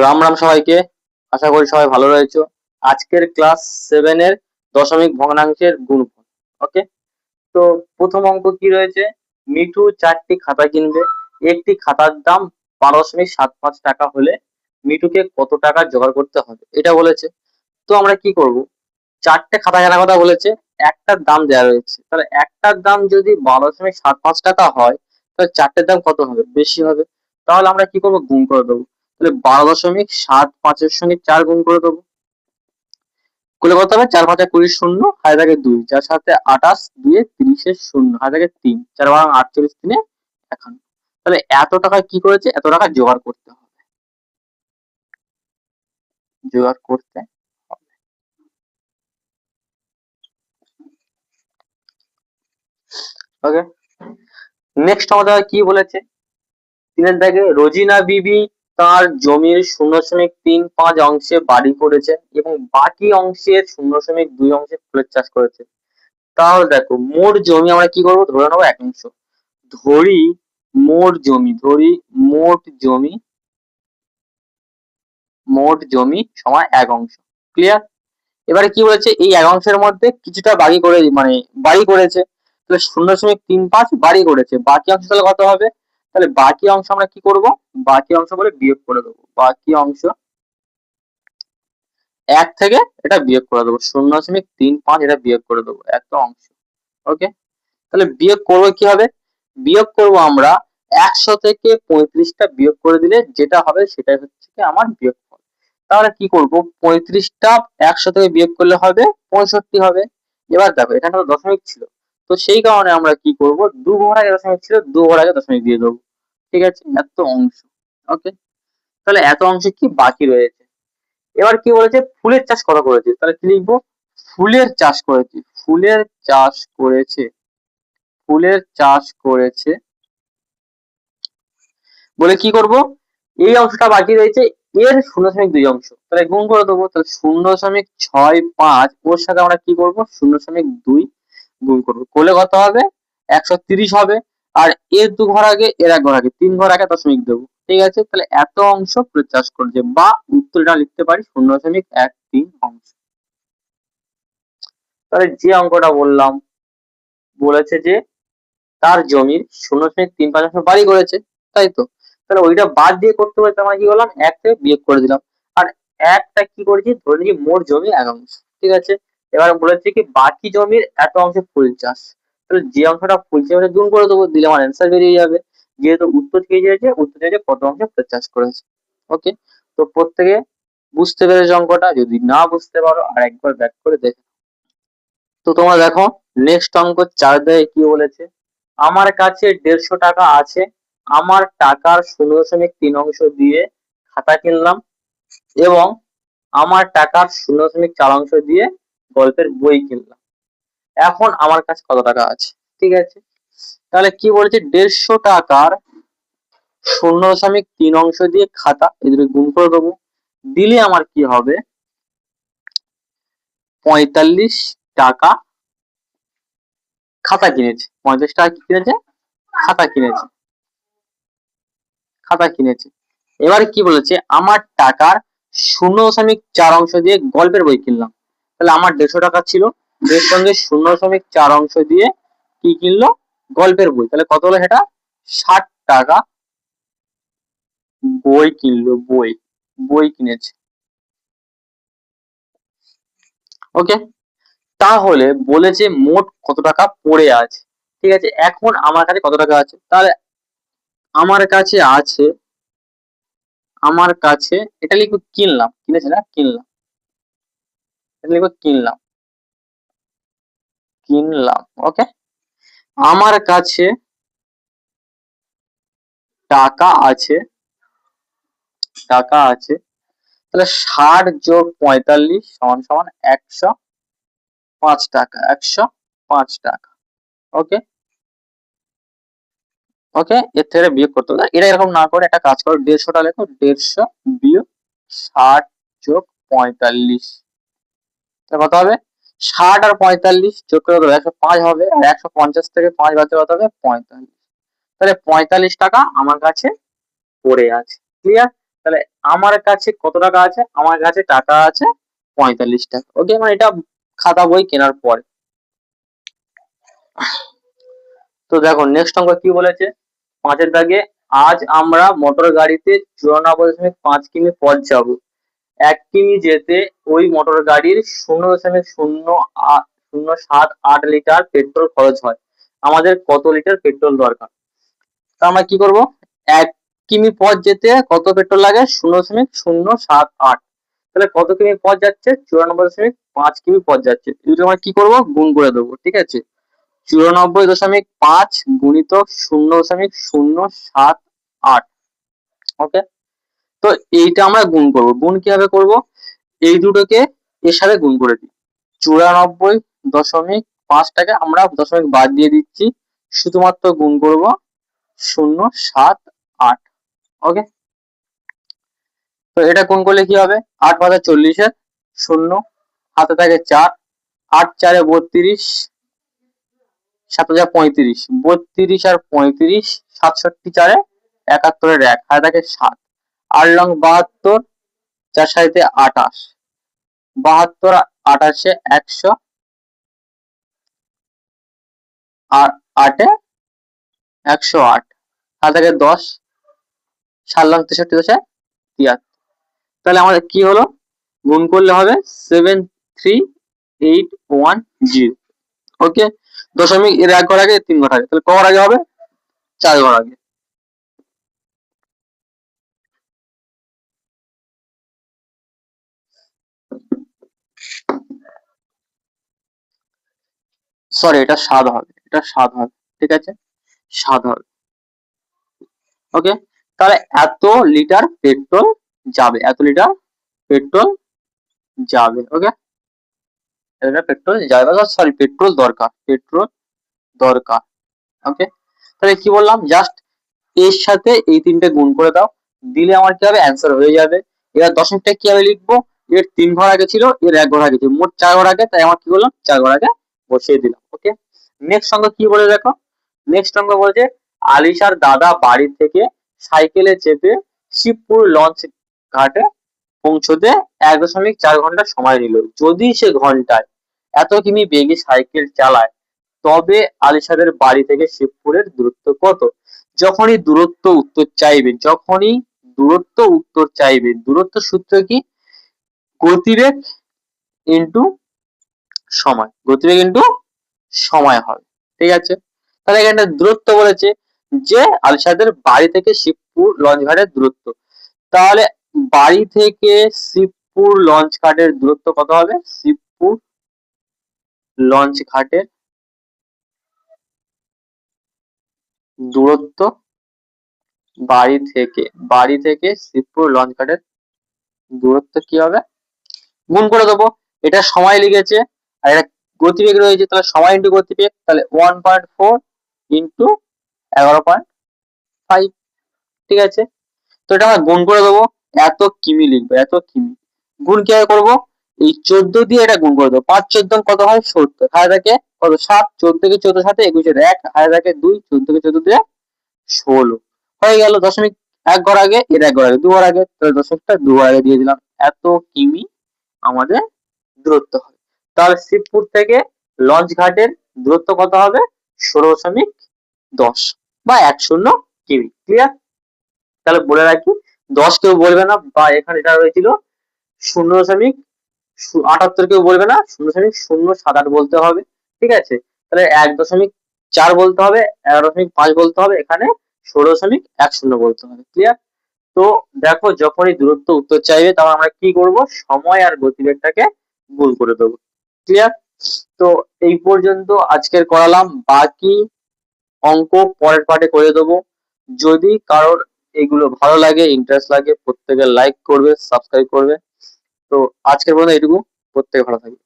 রাম রাম সবাইকে। আশা করি সবাই ভালো রয়েছো। আজকের ক্লাস 7 এর দশমিক ভগ্নাংশের গুণফল। ওকে, তো প্রথম অঙ্ক কি রয়েছে? মিঠু 4টি খাতা কিনবে। একটি খাতার দাম 12.75 টাকা হলে মিঠুকে কত টাকা জোগাড় করতে হবে, এটা বলেছে। তো আমরা কি করব? 4টে খাতা কেনার কথা বলেছে, একটার দাম দেওয়া রয়েছে, তাহলে একটার দাম যদি 12.75 টাকা হয়, তাহলে 4টের দাম কত হবে? বেশি হবে। তাহলে আমরা কি করবো? গুণ করে দেবো। তাহলে 12.75-এর সঙ্গে 4 গুণ করে দেবো। করলে কত হবে? 4 5 20 শূন্য, হাতে থাকে 2, 4 7 28, 2 30 শূন্য, হাতে থাকে 3, 4 12 48, 3 51। তাহলে এত টাকা কি করেছে? এত টাকা জোগাড় করতে হবে, জোগাড় করতে হবে। ওকে, নেক্সট আমাদের কি বলেছে? 3 দাগে রোজিনা বিবি তার জমির 0.35 অংশে বাড়ি করেছেন এবং বাকি অংশের 0.2 অংশে ফুলের চাষ করেছে। তাহলে দেখো, মোট জমি আমরা কি করবো? ধরে নেবো 1 অংশ। ধরি মোট জমি সমান 1 অংশ। ক্লিয়ার? এবারে কি বলেছে? এই 1 অংশের মধ্যে কিছুটা বাড়ি করে, মানে বাড়ি করেছে, তাহলে 0.35 বাড়ি করেছে, বাকি অংশ তাহলে কত হবে? তাহলে বাকি অংশ আমরা কি করব? বাকি অংশ বলে বিয়োগ করে দেবো। বাকি অংশ 1 থেকে এটা বিয়োগ করে দেবো, 0.35 এটা বিয়োগ করে দেবো, একটা অংশ। ওকে, তাহলে বিয়োগ করবো কি হবে? বিয়োগ করব আমরা 100 থেকে 35টা বিয়োগ করে দিলে যেটা হবে সেটাই হচ্ছে কি আমার বিয়োগফল। তাহলে কি করব? 35টা 100 থেকে বিয়োগ করলে হবে 65 হবে। এবার দেখো, এখানে তো দশমিক ছিল, তো সেই কারণে আমরা কি করব? 2 ঘর আগে দশমিক ছিল, 2 ঘর আগে দশমিক দিয়ে দেবো। ঠিক আছে, এত অংশ। ওকে, তাহলে এত অংশ কি বাকি রয়েছে। এবার কি বলেছে? ফুলের চাষ করা করেছে, তাহলে কি লিখবো? ফুলের চাষ করেছে, ফুলের চাষ করেছে, ফুলের চাষ করেছে বলে কি করব? এই অংশটা বাকি রয়েছে, এর 0.2 অংশ, তাহলে গুণ করে দেবো। তাহলে 0.65 ওর সাথে আমরা কি করব? 0.2 গুণ করবো, করলে কত হবে? 130 হবে। আর এর 2 ঘর আগে, এর 1 ঘর আগে, 3 ঘর আগে দশমিক দেবো। ঠিক আছে, তাহলে এত অংশ ফুলের চাষ করেছে, বা উত্তরটা লিখতে পারি 0.13 অংশ। তাহলে যে অঙ্কটা বললাম, বলেছে যে তার জমির 0.35 বাড়ি করেছে, তাই তো? তাহলে ওইটা বাদ দিয়ে করতে হবে, আমরা কি করলাম? 1 থেকে বিয়োগ করে দিলাম। আর একটা কি করেছি? ধরে নিয়েছি মোট জমি 1 অংশ। ঠিক আছে, এবার বলেছে কি বাকি জমির এত অংশে ফুল চাষ, তাহলে যে অংশটা ফুল চাষ গুণ করে দেবো, দিলে আমার অ্যান্সার বেরিয়ে যাবে। যেহেতু উত্তর চেয়েছে, উত্তর চেয়েছে কত অংশে ফুল চাষ করেছে। ওকে, তো প্রত্যেকে বুঝতে পেরেছে অঙ্কটা? যদি না বুঝতে পারো আর একবার ব্যাক করে দেখো। তো তোমরা দেখো, নেক্সট অঙ্ক 4 দাগে কি বলেছে? আমার কাছে 150 টাকা আছে, আমার টাকার 0.3 অংশ দিয়ে খাতা কিনলাম এবং আমার টাকার 0.4 অংশ দিয়ে গল্পের বই কিনলাম। এখন আমার কাছে কত টাকা আছে? ঠিক আছে, তাহলে কি বলেছে? 150 টাকার 0.3 অংশ দিয়ে খাতা, এদের গুণ করে দেবো, দিলে আমার কি হবে? 45 টাকা খাতা কিনেছে। 45 টাকা কি কিনেছে? খাতা কিনেছে, খাতা কিনেছে। এবার কি বলেছে? আমার টাকার 0.4 অংশ দিয়ে গল্পের বই কিনলাম। তাহলে আমার 150 টাকা ছিল, এর সঙ্গে 0.4 অংশ দিয়ে কি কিনলো? গল্পের বই। তাহলে কত হলো সেটা? 60 টাকা বই কিনলো, বই, বই কিনেছে। ওকে, তাহলে বলেছে মোট কত টাকা পড়ে আছে। ঠিক আছে, এখন আমার কাছে কত টাকা আছে? তাহলে আমার কাছে আছে, আমার কাছে, এটা লিখবো কিনলাম, কিনেছে না কিনলাম, এটা লিখবো কিনলাম, কিনলাম। ওকে, আমার কাছে টাকা আছে, টাকা আছে, তাহলে 60 যোগ 45 সমান সমান 105 টাকা, 105 টাকা। ওকে, ওকে, এর থেকে বিয়োগ করতে হবে। এটা এরকম না করে একটা কাজ করো, 150টা লেখো, 150 বিয়োগ 60 যোগ 45, কত হবে? 60 আর 45 যোগ করে 105 হবে, আর 150 থেকে 5 বাদ কত হবে? 45। তাহলে 45 টাকা আমার কাছে পড়ে আছে। ক্লিয়ার? তাহলে আমার কাছে কত টাকা আছে? আমার কাছে টাকা আছে 45 টাকা। ওকে, মানে এটা খাতা বই কেনার পরে। তো দেখো নেক্সট অঙ্ক কি বলেছে, 5 এর দাগে, আজ আমরা মোটর গাড়িতে 94.5 কিমি পথ যাব। 1 কিমি যেতে ওই মোটর গাড়ির 0.078 লিটার পেট্রোল খরচ হয়। আমাদের কত লিটার পেট্রোল দরকার? তো আমরা কি করব, 1 কিমি পথ যেতে কত পেট্রোল লাগে? 0.078। তাহলে কত কিমি পথ যাচ্ছে? 94.5 কিমি পথ যাচ্ছে। এটা আমরা কি করব, গুণ করে দেবো। ঠিক আছে, 94.5 গুণিতক 0.078। ওকে, তো এইটা আমরা গুণ করব। গুণ কিভাবে করব? এই দুটোকে এর সাথে গুণ করে দিই। 94.5টাকে আমরা দশমিক বাদ দিয়ে দিচ্ছি, শুধুমাত্র গুণ করব 0.78। ওকে, তো এটা গুণ করলে কি হবে? 8 ভাজা 40 শূন্য, হাতে থাকে 4, 8 4 32, 7 35, 32 আর 35, 67 4 71 1, হাতে থাকে 7, 8 লং 72, 4 সাইতে 28, 72 28 100 আর 8 108, হাতে থাকে 10, 7 লং 63 10 73। তাহলে আমাদের কি হলো, গুণ করলে হবে 73810। ওকে, দশমিক এর 1 ঘর আগে 3 ঘর আগে, তাহলে ক ঘর আগে হবে? 4 ঘর আগে। সরি, এটা 7 হবে, এটা 7 হবে। ঠিক আছে, 7 হবে। ওকে, তাহলে এত লিটার পেট্রোল যাবে, এত লিটার পেট্রোল যাবে। ওকে, এটা পেট্রোল যাবে, সরি পেট্রোল দরকার, পেট্রোল দরকার। ওকে, তাহলে কি বললাম, জাস্ট এর সাথে এই তিনটে গুণ করে দাও, দিলে আমার কি হবে, অ্যান্সার হয়ে যাবে। এবার দশমিকটা কিভাবে লিখবো, এর 3 ঘর আগে ছিল, এর 1 ঘর আগে ছিল, মোট 4 ঘর আগে, তাই আমার কি করলাম, 4 ঘর আগে বসিয়ে দিলাম। ওকে, নেক্সট অঙ্ক কি বলে দেখো, নেক্সট অঙ্ক বলছে, আলিশার দাদা বাড়ি থেকে সাইকেলে চেপে শিবপুর লঞ্চ ঘাটে পৌঁছতে 1.4 ঘন্টা সময় নিল। যদি সে ঘন্টায় এত কিমি বেগে সাইকেল চালায়, তবে আলিশাদের বাড়ি থেকে শিবপুরের দূরত্ব কত? যখনই দূরত্ব উত্তর চাইবে, যখনই দূরত্ব উত্তর চাইবে, দূরত্ব সূত্র কি? গতিবেগ ইন্টু সময়, গতিবেগ ইন্টু সময় হবে। ঠিক আছে, তাহলে এখানে দূরত্ব বলেছে যে আলিশাদের বাড়ি থেকে শিবপুর লঞ্চ ঘাটের দূরত্ব, তাহলে বাড়ি থেকে শিবপুর লঞ্চ ঘাটের দূরত্ব কত হবে? শিবপুর লঞ্চ ঘাটের দূরত্ব, বাড়ি থেকে শিবপুর লঞ্চ ঘাটের দূরত্ব কি হবে? গুণ করে দেবো। এটা সময় লিখেছে আর এটা গতিবেগ রয়েছে, তাহলে সময় ইন্টু গতিবেগ, তাহলে 1.4 ইন্টু 11.5। ঠিক আছে, তো এটা আমরা গুণ করে দেবো, এত কিমি লিখবো, এত কিমি। গুণ কিভাবে করবো, এই 14 দিয়ে এটা গুণ করে দেবো, 5 14 কত হয়? 70, হাতে থাকে কত? 7, 14 কে 14 সাথে 21 এর 1, হাতে থাকে 2, 14 কে 14 দিয়ে 16 হয়ে গেল। দশমিক 1 ঘর আগে, এর 1 ঘর আগে, 2 ঘর আগে, তাহলে দশমিকটা 2 ঘর আগে দিয়ে দিলাম। এত কিমি আমাদের দূরত্ব হবে। তাহলে শিবপুর থেকে লঞ্চ ঘাটের দূরত্ব কত হবে? 16.10 বা 10 কিমি। ক্লিয়ার? তাহলে বলে রাখি, 10 কেউ বলবে না, বা এখানে এটা হয়েছিল 0.78 কেউ বলবে না, 0.078 বলতে হবে। ঠিক আছে, তাহলে 1.4 বলতে হবে, 11.5 বলতে হবে, এখানে 16.10 বলতে হবে। ক্লিয়ার? তো দেখো, যখনই দূরত্ব উত্তর চাইবে, তখন আমরা কি করব, সময় আর গতিবেগটাকে গুণ করে দেবো। ক্লিয়ার? তো এই পর্যন্ত আজকের করালাম, বাকি অঙ্ক পরের পার্টে করে দেবো। যদি কারোর এগুলো ভালো লাগে, ইন্টারেস্ট লাগে, প্রত্যেকে লাইক করবে, সাবস্ক্রাইব করবে। তো আজকের মতো এইটুকু, প্রত্যেকে ভালো থাকবে।